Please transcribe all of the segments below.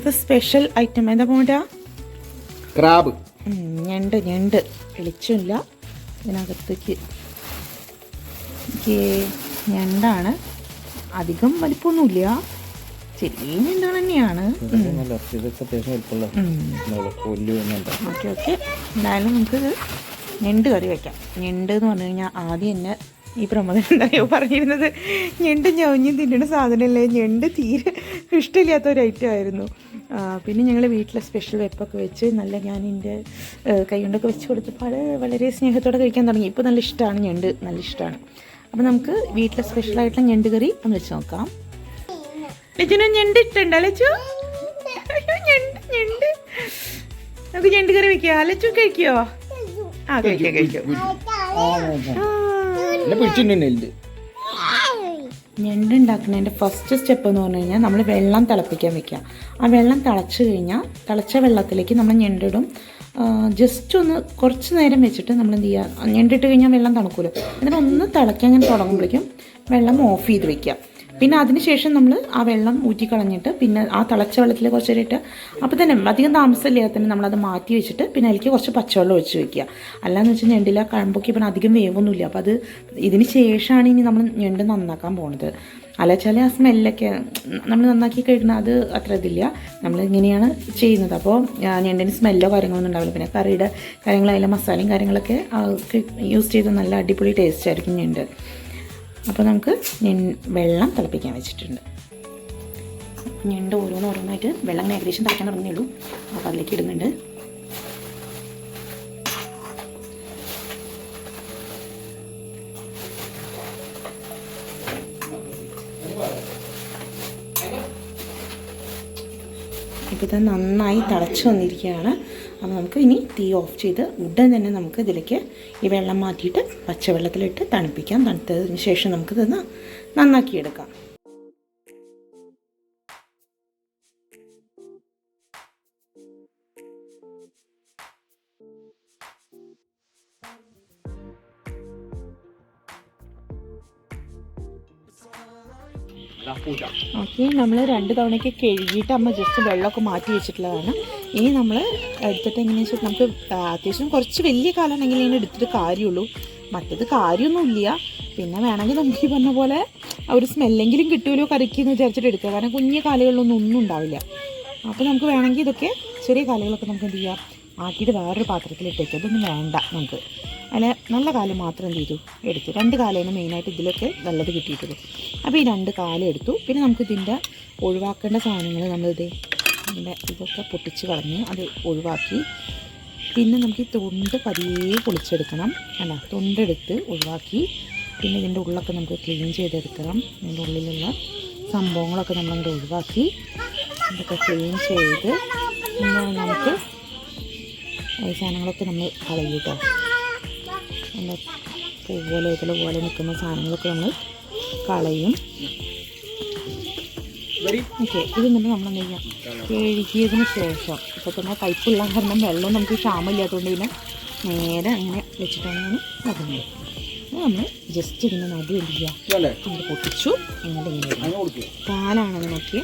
ഇന്നത്തെ special item എന്താ പോണ്ടാ? Crab. ഞണ്ട് വെളിച്ചമില്ല ഇതിനകത്തേക്ക്. ഞണ്ടാണ്, അധികം വലിപ്പമൊന്നുമില്ല, ചെറിയ ഞണ്ടാണ് തന്നെയാണ്. ഓക്കെ ഓക്കെ, എന്തായാലും നമുക്കിത് ഞണ്ട് കറി വയ്ക്കാം. ഞണ്ട് എന്ന് പറഞ്ഞു കഴിഞ്ഞാൽ ആദ്യം തന്നെ ഈ പ്രമോദൻ എന്തായോ പറഞ്ഞിരുന്നത് ഞണ്ട് ഞവഞ്ഞും തിന്നുന്ന സാധനമല്ലേ, ഞണ്ട് തീരെ ഇഷ്ടമില്ലാത്ത ഒരു ഐറ്റം ആയിരുന്നു. പിന്നെ ഞങ്ങൾ വീട്ടിലെ സ്പെഷ്യൽ വെപ്പൊക്കെ വെച്ച് നല്ല ഞാൻ എൻ്റെ കൈ കൊണ്ടൊക്കെ വെച്ച് കൊടുത്തപ്പോൾ വളരെ സ്നേഹത്തോടെ കഴിക്കാൻ തുടങ്ങി. ഇപ്പോൾ നല്ല ഇഷ്ടമാണ്, ഞണ്ട് നല്ല ഇഷ്ടമാണ്. അപ്പോൾ നമുക്ക് വീട്ടിലെ സ്പെഷ്യലായിട്ടുള്ള ഞണ്ട് കറി ഒന്ന് വെച്ച് നോക്കാം. ലച്ചുവിന് ഞണ്ട് ഇഷ്ടമുണ്ടോ ലച്ചു? ഞണ്ട് നമുക്ക് ഞണ്ട് കറി വെക്കുക. ലച്ചു കഴിക്കുമോ? ആ കഴിക്കാം. ഞണ്ട് ഉണ്ടാക്കുന്നതിൻ്റെ ഫസ്റ്റ് സ്റ്റെപ്പ് എന്ന് പറഞ്ഞു കഴിഞ്ഞാൽ നമ്മൾ വെള്ളം തിളപ്പിക്കാൻ വെക്കുക. ആ വെള്ളം തിളച്ച് കഴിഞ്ഞാൽ തിളച്ച വെള്ളത്തിലേക്ക് നമ്മൾ ഞണ്ടിടും. ജസ്റ്റ് ഒന്ന് കുറച്ച് നേരം വെച്ചിട്ട് നമ്മൾ എന്ത് ചെയ്യുക, ഞണ്ടിട്ട് കഴിഞ്ഞാൽ വെള്ളം തണുക്കുമല്ലോ, എന്നിട്ട് ഒന്ന് തിളയ്ക്കാൻ അങ്ങനെ തുടങ്ങുമ്പോഴേക്കും വെള്ളം ഓഫ് ചെയ്ത് വെക്കുക. പിന്നെ അതിന് ശേഷം നമ്മൾ ആ വെള്ളം ഊറ്റിക്കളഞ്ഞിട്ട് പിന്നെ ആ തിളച്ച വെള്ളത്തിൽ കുറച്ച് നേരം ഇട്ട് അപ്പോൾ തന്നെ അധികം താമസമില്ലാതെ തന്നെ നമ്മളത് മാറ്റി വെച്ചിട്ട് പിന്നെ അതിലേക്ക് കുറച്ച് പച്ചവെള്ളം ഒഴിച്ച് വെക്കുക. അല്ലാന്ന് വെച്ചാൽ ഞണ്ടില കഴമ്പൊക്കെ ഇപ്പം അധികം വേവൊന്നുമില്ല. അപ്പോൾ അത് ഇതിന് ശേഷമാണ് ഇനി നമ്മൾ ഞണ്ട് നന്നാക്കാൻ പോണത്. അല്ല വെച്ചാൽ ആ സ്മെല്ലൊക്കെ നമ്മൾ നന്നാക്കി കഴിക്കണം, അത് അത്ര ഇതില്ല. നമ്മൾ ഇങ്ങനെയാണ് ചെയ്യുന്നത്. അപ്പോൾ ഞണ്ടിന് സ്മെല്ലോ കാര്യങ്ങളൊന്നും ഉണ്ടാവില്ല. പിന്നെ കറിയുടെ കാര്യങ്ങളതിലെ മസാലയും കാര്യങ്ങളൊക്കെ യൂസ് ചെയ്ത് നല്ല അടിപൊളി ടേസ്റ്റ് ആയിരിക്കും ഞണ്ട്. അപ്പോൾ നമുക്ക് വെള്ളം തിളപ്പിക്കാൻ വെച്ചിട്ടുണ്ട്. ഞണ്ട് ഓരോന്നായിട്ട് വെള്ളം ഏകദേശം തിളയ്ക്കാൻ തുടങ്ങുന്നേ ഉള്ളൂ. അപ്പോൾ അതിലേക്ക് ഇടുന്നുണ്ട്. ഇപ്പോൾ ഇത് നന്നായി തിളച്ച് വന്നിരിക്കുകയാണ്. അപ്പോൾ നമുക്ക് ഇനി തീ ഓഫ് ചെയ്ത് ഉടൻ തന്നെ നമുക്ക് ഇതിലേക്ക് ഈ വെള്ളം മാറ്റിയിട്ട് പച്ചവെള്ളത്തിലിട്ട് തണുപ്പിക്കാം. തണുത്തതിന് ശേഷം നമുക്കിത് നന്നാക്കിയെടുക്കാം. ഓക്കെ, നമ്മൾ 2 തവണയ്ക്ക് കഴുകിയിട്ട് അമ്മ ജസ്റ്റ് വെള്ളമൊക്കെ മാറ്റി വെച്ചിട്ടുള്ളതാണ്. ഇനി നമ്മൾ എടുത്തിട്ട് എങ്ങനെയാണെന്ന് വെച്ചാൽ നമുക്ക് അത്യാവശ്യം കുറച്ച് വലിയ കാലാണെങ്കിൽ ഇങ്ങനെ എടുത്തിട്ട് കാര്യമുള്ളൂ, മറ്റത് കാര്യമൊന്നുമില്ല. പിന്നെ വേണമെങ്കിൽ നമുക്ക് ഈ പറഞ്ഞ പോലെ ഒരു സ്മെല്ലെങ്കിലും കിട്ടുമല്ലോ കറിക്ക് എന്ന് വിചാരിച്ചിട്ട് എടുക്കുക. കാരണം കുഞ്ഞു കാലുകളിലൊന്നും ഒന്നും ഉണ്ടാവില്ല. അപ്പോൾ നമുക്ക് വേണമെങ്കിൽ ഇതൊക്കെ ചെറിയ കാലുകളൊക്കെ നമുക്ക് എന്ത് ചെയ്യാം, ആക്കിയിട്ട് വേറൊരു പാത്രത്തിലിട്ടേക്കുക. ഇതൊന്നും വേണ്ട നമുക്ക്. അതിൽ നല്ല കാലം മാത്രം എന്ത് ചെയ്തു എടുത്തു. 2 കാലാണ് മെയിനായിട്ട് ഇതിലൊക്കെ നല്ലത് കിട്ടിയിട്ടുള്ളൂ. അപ്പോൾ ഈ 2 കാലം എടുത്തു. പിന്നെ നമുക്ക് ഇതിൻ്റെ ഒഴിവാക്കേണ്ട സാധനങ്ങൾ നമ്മളിത് ഇതൊക്കെ പൊട്ടിച്ച് കളഞ്ഞ് അത് ഒഴിവാക്കി. പിന്നെ നമുക്ക് ഈ തൊണ്ട് പതിയെ പൊളിച്ചെടുക്കണം. അല്ല, തൊണ്ടെടുത്ത് ഒഴിവാക്കി. പിന്നെ ഇതിൻ്റെ ഉള്ളൊക്കെ നമുക്ക് ക്ലീൻ ചെയ്തെടുക്കണം. ഇതിൻ്റെ ഉള്ളിലുള്ള സംഭവങ്ങളൊക്കെ നമ്മളങ്ങോട്ട് ഒഴിവാക്കി ഇതൊക്കെ ക്ലീൻ ചെയ്ത് നമുക്ക് ഈ സാധനങ്ങളൊക്കെ നമ്മൾ കളയും കേട്ടോ. നമ്മൾ പൂപോലെ പോലെ നിൽക്കുന്ന സാധനങ്ങളൊക്കെ നമ്മൾ കളയും. ഓക്കെ, ഇത് എന്നിട്ട് നമ്മൾ എന്ത് ചെയ്യാം, കഴുകിയതിന് ശേഷം ഇപ്പോൾ തന്നെ കയ്പുള്ള കാരണം വെള്ളം നമുക്ക് ക്ഷാമമില്ലാത്തതുകൊണ്ട് പിന്നെ നേരെ അങ്ങനെ വെച്ചിട്ടാണ് ഞാൻ നടന്നത്. നമ്മൾ ജസ്റ്റ് ഇതിനെ നടു എന്ത് ചെയ്യുക, നമ്മൾ പൊട്ടിച്ചു. ഇങ്ങനെ കാലാണെന്ന് നോക്കി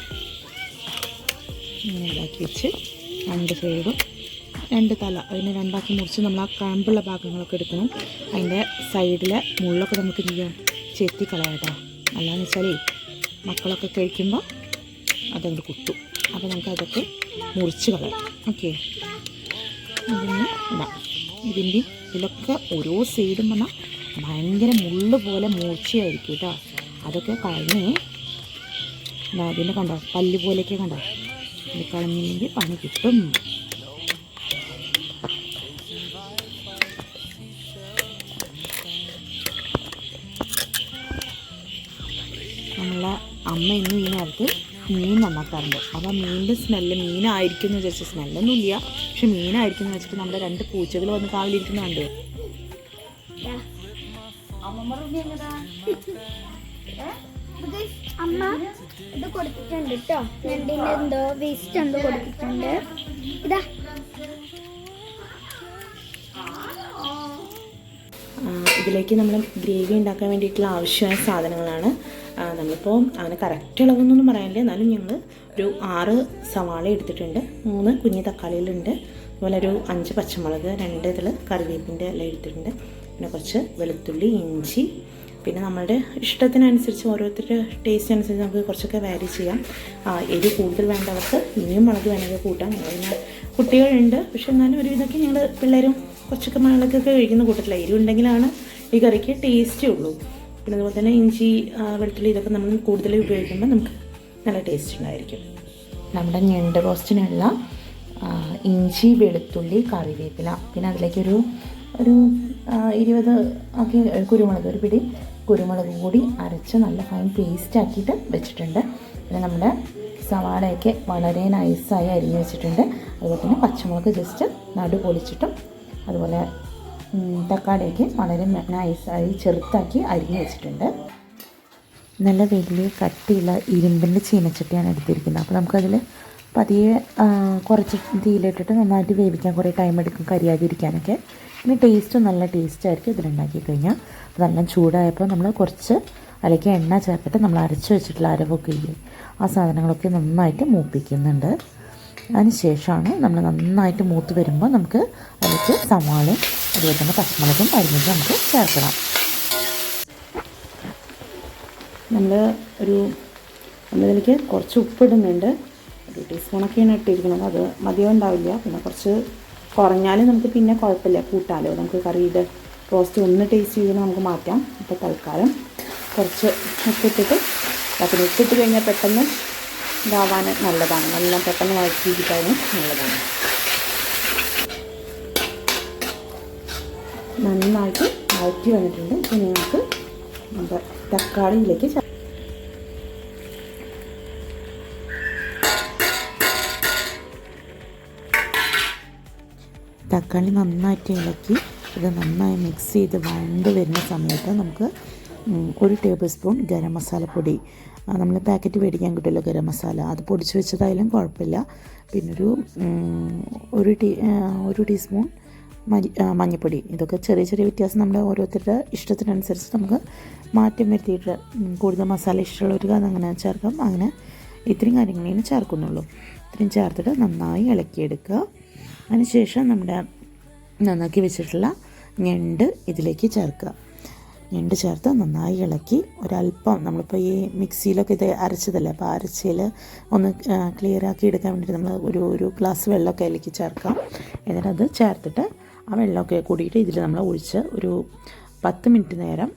ഇങ്ങനെ ഇതാക്കി വെച്ച് 2 സൈഡും 2 തല അതിനെ 2ആക്കി മുറിച്ച് നമ്മൾ ആ കഴമ്പുള്ള ഭാഗങ്ങളൊക്കെ എടുക്കണം. അതിൻ്റെ സൈഡിലെ മുള്ളൊക്കെ നമുക്ക് എന്ത് ചെയ്യാം, ചെത്തി കളയാട്ടോ. അല്ലാന്ന് വെച്ചാൽ മക്കളൊക്കെ കഴിക്കുമ്പോൾ അതങ്ങോട്ട് കുത്തും. അപ്പോൾ നമുക്ക് അതൊക്കെ മുറിച്ച് കളയാം. ഓക്കെ, ഇതിന് ഇടാം. ഇതിലൊക്കെ ഓരോ സൈഡും പറഞ്ഞാൽ ഭയങ്കര മുള്ള് പോലെ മൂർച്ചയായിരിക്കും കേട്ടോ. അതൊക്കെ കളഞ്ഞ് അതിൻ്റെ കണ്ടോ പല്ല് പോലെയൊക്കെ കണ്ടോ, ഇത് കളഞ്ഞില്ലെങ്കിൽ പണി കിട്ടും. നമ്മളെ അമ്മ ഇന്നും ഈ നേരത്ത് മീൻ നന്നാക്കാറുണ്ട്. അപ്പോൾ മീനിൻ്റെ സ്മെല്ല് മീനായിരിക്കും എന്ന് വിചാരിച്ച സ്മെല്ലൊന്നും ഇല്ല, പക്ഷെ മീനായിരിക്കും എന്ന് വെച്ചിട്ട് നമ്മുടെ 2 പൂച്ചകൾ വന്ന് കാവിലിരിക്കുന്നുണ്ട്. അമ്മ ഇത് കൊടുത്തിട്ടുണ്ട് കേട്ടോ, ഞണ്ടിൻ്റെ എന്തോ വേസ്റ്റ് എന്തോ കൊടുത്തിട്ടുണ്ട്. ഇതാ ഇതിലേക്ക് നമ്മൾ ഗ്രേവി ഉണ്ടാക്കാൻ വേണ്ടിയിട്ടുള്ള ആവശ്യമായ സാധനങ്ങളാണ്. നമ്മളിപ്പോൾ അങ്ങനെ കറക്റ്റ് അളവൊന്നും പറയാനില്ല, എന്നാലും ഞങ്ങൾ ഒരു 6 സവാള എടുത്തിട്ടുണ്ട്, 3 കുഞ്ഞ് തക്കാളികളുണ്ട്, അതുപോലെ ഒരു 5 പച്ചമുളക്, 2 ഇതിൽ കറിവേപ്പിൻ്റെ എല്ലാം എടുത്തിട്ടുണ്ട്, പിന്നെ കുറച്ച് വെളുത്തുള്ളി, ഇഞ്ചി, പിന്നെ നമ്മളുടെ ഇഷ്ടത്തിനനുസരിച്ച് ഓരോരുത്തരുടെ ടേസ്റ്റ് അനുസരിച്ച് നമുക്ക് കുറച്ചൊക്കെ വാരി ചെയ്യാം. എരി കൂടുതൽ വേണ്ടവർക്ക് ഇനിയും മുളക് വേണമെങ്കിൽ കൂട്ടാം. പിന്നെ കുട്ടികളുണ്ട്, പക്ഷെ എന്നാലും ഒരു ഇതൊക്കെ ഞങ്ങൾ പിള്ളേരും കുറച്ചൊക്കെ മുളകൊക്കെ കഴിക്കുന്ന കൂട്ടത്തില്ല. എരി ഉണ്ടെങ്കിലാണ് ഈ കറിക്ക് ടേസ്റ്റേ ഉള്ളൂ. പിന്നെ അതുപോലെ തന്നെ ഇഞ്ചി, വെളുത്തുള്ളി ഇതൊക്കെ നമ്മൾ കൂടുതൽ ഉപയോഗിക്കുമ്പോൾ നമുക്ക് നല്ല ടേസ്റ്റ് ഉണ്ടായിരിക്കും. നമ്മുടെ ഞണ്ട് റോസ്റ്റിനുള്ള ഇഞ്ചി, വെളുത്തുള്ളി, കറിവേപ്പില, പിന്നെ അതിലേക്കൊരു 20 ആക്കി കുരുമുളക്, ഒരു പിടി കുരുമുളക് കൂടി അരച്ച് നല്ല ഫൈൻ പേസ്റ്റ് ആക്കിയിട്ട് വെച്ചിട്ടുണ്ട്. പിന്നെ നമ്മുടെ സവാളയൊക്കെ വളരെ നൈസായി അരിഞ്ഞ് വെച്ചിട്ടുണ്ട്. അതുപോലെ തന്നെ പച്ചമുളക് ജസ്റ്റ് നടു പൊളിച്ചിട്ടും, അതുപോലെ തക്കാളിയൊക്കെ വളരെ നൈസായി ചെറുതാക്കി അരിഞ്ഞ് വെച്ചിട്ടുണ്ട്. നല്ല വലിയ കട്ടിയുള്ള ഇരുമ്പിൻ്റെ ചീനച്ചട്ടിയാണ് എടുത്തിരിക്കുന്നത്. അപ്പോൾ നമുക്കതിൽ പതിയെ കുറച്ച് തീയിലിട്ടിട്ട് നന്നായിട്ട് വേവിക്കാൻ കുറേ ടൈം എടുക്കും, കരിയാതിരിക്കാനൊക്കെ. പിന്നെ ടേസ്റ്റും നല്ല ടേസ്റ്റ് ആയിരിക്കും ഇതിലുണ്ടാക്കി കഴിഞ്ഞാൽ. നല്ല ചൂടായപ്പോൾ നമ്മൾ കുറച്ച് അതിലേക്ക് എണ്ണ ചേർത്തിട്ട് നമ്മൾ അരച്ച് വെച്ചിട്ടുള്ള അരവൊക്കെ ഇല്ലേ, ആ സാധനങ്ങളൊക്കെ നന്നായിട്ട് മൂപ്പിക്കുന്നുണ്ട്. അതിന് ശേഷമാണ് നമ്മൾ നന്നായിട്ട് മൂത്ത് വരുമ്പോൾ നമുക്ക് അതിലേക്ക് സവാളയും അതുപോലെ തന്നെ പച്ചമുളകും അരിഞ്ഞിട്ട് നമുക്ക് ചേർക്കണം. നമ്മളിതിലേക്ക് കുറച്ച് ഉപ്പിടുന്നുണ്ട്. 1 ടീസ്പൂണൊക്കെയാണ് ഇട്ടിരിക്കുന്നത്, അത് മതിയുണ്ടാവില്ല. പിന്നെ കുറച്ച് കുറഞ്ഞാലും നമുക്ക് പിന്നെ കുഴപ്പമില്ല, കൂട്ടാലോ. നമുക്ക് കറിയുടെ റോസ്റ്റ് ഒന്ന് ടേസ്റ്റ് ചെയ്ത് നമുക്ക് മാറ്റാം. അപ്പോൾ തൽക്കാലം കുറച്ച് ഉപ്പിട്ടിട്ട്, പിന്നെ ഉപ്പിട്ട് കഴിഞ്ഞാൽ പെട്ടെന്ന് ഇതാവാൻ നല്ലതാണ്, നല്ല പെട്ടെന്ന് വഴറ്റിയിരിക്കാനും നല്ലതാണ്. നന്നായിട്ട് വഴറ്റി വന്നിട്ടുണ്ട്. ഇനി നമുക്ക് നമ്മുടെ തക്കാളിയിലേക്ക് തക്കാളി നന്നായിട്ട് ഇളക്കി ഇത് നന്നായി മിക്സ് ചെയ്ത് വഴണ്ട് വരുന്ന സമയത്ത് നമുക്ക് 1 ടേബിൾ സ്പൂൺ ഗരം മസാലപ്പൊടി, നമ്മൾ പാക്കറ്റ് മേടിക്കാൻ കിട്ടുമല്ലോ ഗരം മസാല, അത് പൊടിച്ച് വെച്ചതായാലും കുഴപ്പമില്ല. പിന്നെ ഒരു ടീസ്പൂൺ മഞ്ഞൾപ്പൊടി. ഇതൊക്കെ ചെറിയ ചെറിയ വ്യത്യാസം നമ്മുടെ ഓരോരുത്തരുടെ ഇഷ്ടത്തിനനുസരിച്ച് നമുക്ക് മാറ്റം വരുത്തിയിട്ട്, കൂടുതൽ മസാല ഇഷ്ടമുള്ളവർക്ക് അതങ്ങനെ ചേർക്കാം. അങ്ങനെ ഇത്രയും കാര്യങ്ങളാണ് ചേർക്കുന്നുള്ളൂ. ഇത്രയും ചേർത്തിട്ട് നന്നായി ഇളക്കിയെടുക്കുക. അതിനുശേഷം നമ്മുടെ നന്നാക്കി വെച്ചിട്ടുള്ള ഞണ്ട് ഇതിലേക്ക് ചേർക്കുക. ഞണ്ട് ചേർത്ത് നന്നായി ഇളക്കി ഒരല്പം, നമ്മളിപ്പോൾ ഈ മിക്സിയിലൊക്കെ ഇത് അരച്ചതല്ലേ, അപ്പോൾ അരച്ചതിൽ ഒന്ന് ക്ലിയർ ആക്കി എടുക്കാൻ വേണ്ടിയിട്ട് നമ്മൾ ഒരു ഗ്ലാസ് വെള്ളമൊക്കെ അതിലേക്ക് ചേർക്കാം. എന്നിട്ട് അത് ചേർത്തിട്ട് ആ വെള്ളമൊക്കെ കൂടിയിട്ട് ഇതിൽ നമ്മൾ ഒഴിച്ച് ഒരു 10 മിനിറ്റ് നേരം,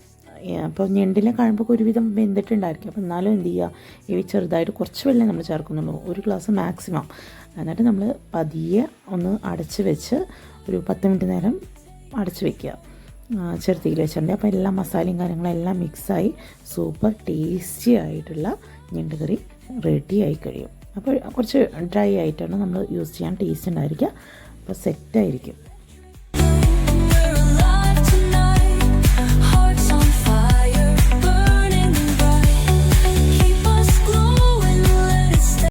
അപ്പോൾ ഞണ്ടിലെ കാണുമ്പോൾ ഒരുവിധം വെന്തിട്ടുണ്ടായിരിക്കും. അപ്പോൾ എന്നാലും എന്ത് ചെയ്യുക, ഈ ചെറുതായിട്ട് കുറച്ച് വെള്ളം നമ്മൾ ചേർക്കുന്നുള്ളൂ, 1 ഗ്ലാസ് മാക്സിമം. എന്നിട്ട് നമ്മൾ പതിയെ ഒന്ന് അടച്ച് വെച്ച് ഒരു 10 മിനിറ്റ് നേരം അടച്ച് വയ്ക്കുക, ചെറുതീയിൽ വെച്ചിട്ടുണ്ട്. അപ്പോൾ എല്ലാ മസാലയും കാര്യങ്ങളും എല്ലാം മിക്സായി സൂപ്പർ ടേസ്റ്റി ആയിട്ടുള്ള ഞണ്ട് കറി റെഡി ആയി കഴിയും. അപ്പോൾ കുറച്ച് ഡ്രൈ ആയിട്ടാണ് നമ്മൾ യൂസ് ചെയ്യാൻ ടേസ്റ്റ് ഉണ്ടായിരിക്കുക. അപ്പോൾ സെറ്റായിരിക്കും.